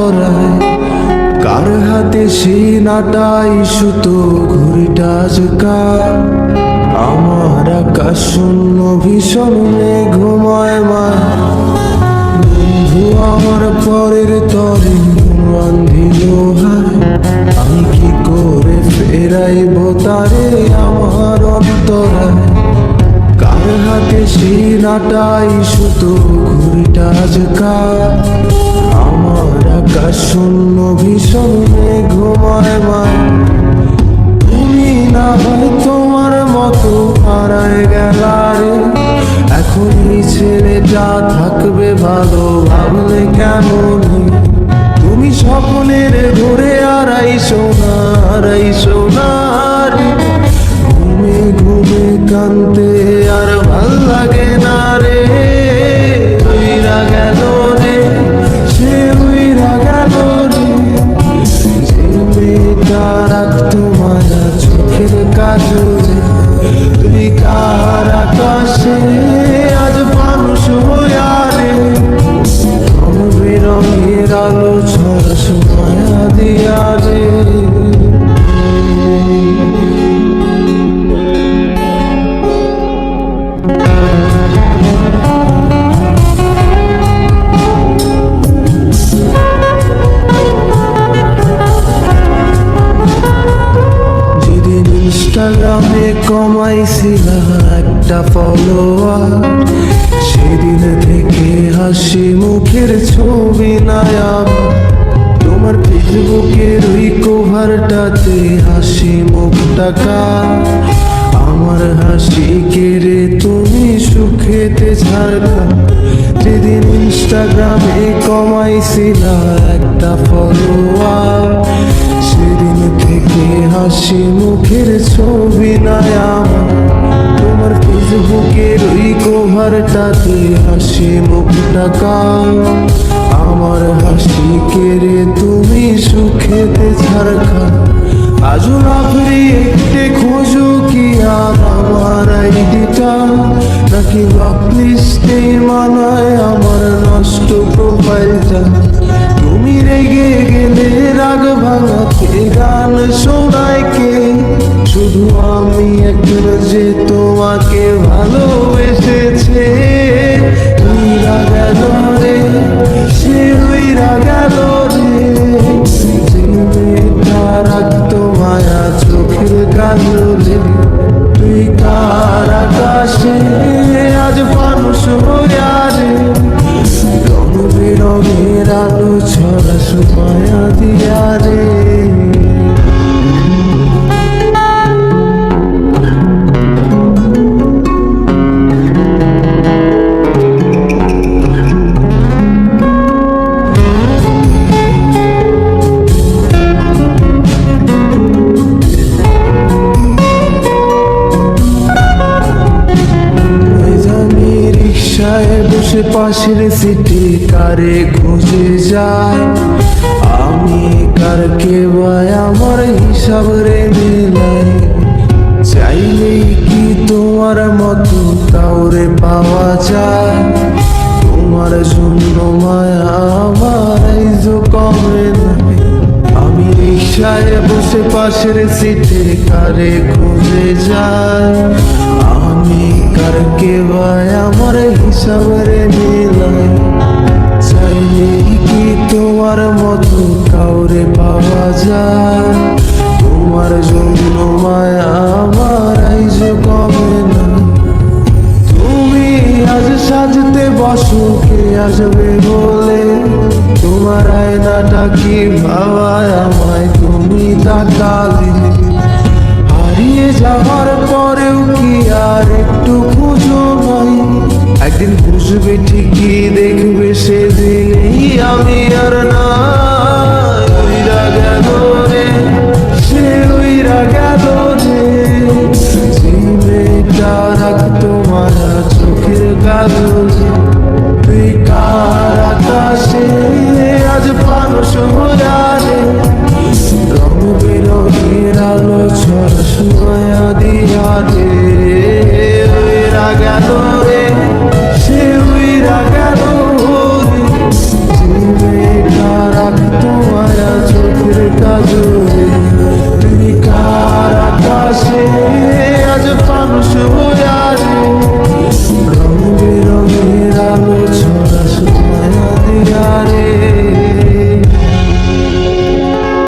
অন্তরায়। কার হাতে সেই নাটাই সুতো, ঘুড়িটা আজ কার? আমার আকাশ শূন্য ভীষণ মেঘময় মায়। বন্ধু আমার পরের তরে বান্ধিল হায়। আমি কি করে ফেরাইব তারে আমার অন্তরায়? কার হাতে সেই নাটাই সুতো, ঘুড়িটা আজ কার? আমার আকাশ শূন্য ভীষণ মেঘময় মায়। তুমি না হয় তোমার মতো হারায় গেলারে, এখন এই ছেলেটা থাকবে ভালো ভাবলে কেমন? তুমি স্বপ্নের ঘুরে আড়াইশো না আড়াইশো না রে। ঘুমে ঘুমে কানতে আর ভাল লাগে না রে। উইরা গেল রে, সে উইরা গেল রে। যে মেয়েটা রাখতো মায়া চোখের কাজলে, তুই কার আকাশে আজ মানুষ হইয়া রে। রং বেরঙের আলো ছড়া মায়া দিয়া রে। ইনস্টাগ্রামে কমাইছিলা একটা ফলোয়ার, সেদিন থেকে হাসি মুখের ছবি নাই আমার। তোমার ফেসবুকের ওই কভারটাতে হাসি মুখটা কার? আমার হাসি কেড়ে তুমি সুখেতে ছাড়কা। যেদিন ইনস্টাগ্রামে কমাইছিলা একটা ফলোয়ার, সেদিন থেকে হাসি মুখের ছবি নাই আমার। তোমার ফেসবুকের ওই কভারটাতে হাসি মুখটা কার? আমার হাসি কেড়ে তুমি সুখেতে ছাড়কা। আজও লাভরি একটে খোঁজো কি আর আমার আইডিটা, নাকি ব্লকলিস্টে মানায় আমার নষ্ট প্রোফাইলটা? তুমি রেগে গেলে রাগ ভাঙাতে গান শোনায় কে? শুধু আমি একজন যে তোমাকে ভালোবেসেছে। উইরা গেল রে, সে উইরা গেল রে। যে মেয়েটা রাখতো মায়া চোখের কাজলে, তুই কার আকাশে আজ মানুষ হইয়া রে। রং বেরঙের আলো ছড়া মায়া দিয়া রে। বসে পাশের সিটি কারে খুঁজে যায়, আমি কারকে ভাই আমার হিসাব রে মেলাই। চাইলেই কি তোমার মতো কাউরে পাওয়া যায়? তোমার জন্য মায়া আমার আইজো কমে নাই। আমি রিক্সায় বসে পাশের সিটে কারে খুঁজে যায়, আমি কারকে ভাই আমার হিসাব রে মেলাই। চাইলে কি তোমার মতো কাউরে পাওয়া যায়? তোমার জন্য মায়া আমার আইজো কমে না। তুমি আজ সাজতে বসো কে আসবে বলে, তোমার আয়নাটা কি ভাবায় আমায় তুমি তাকালে? হারিয়ে যাওয়ার পরেও কি আর একটু খুঁজো ভাই? একদিন বুঝবে ঠিকই দেখবে সেদিনই আমি আর না। উইরা গেল রে, সে উইরা গেল রে। যে মেয়েটা রাখতো মায়া চোখের কাজলে, তুই কার আকাশে আজ মানুষ হইয়া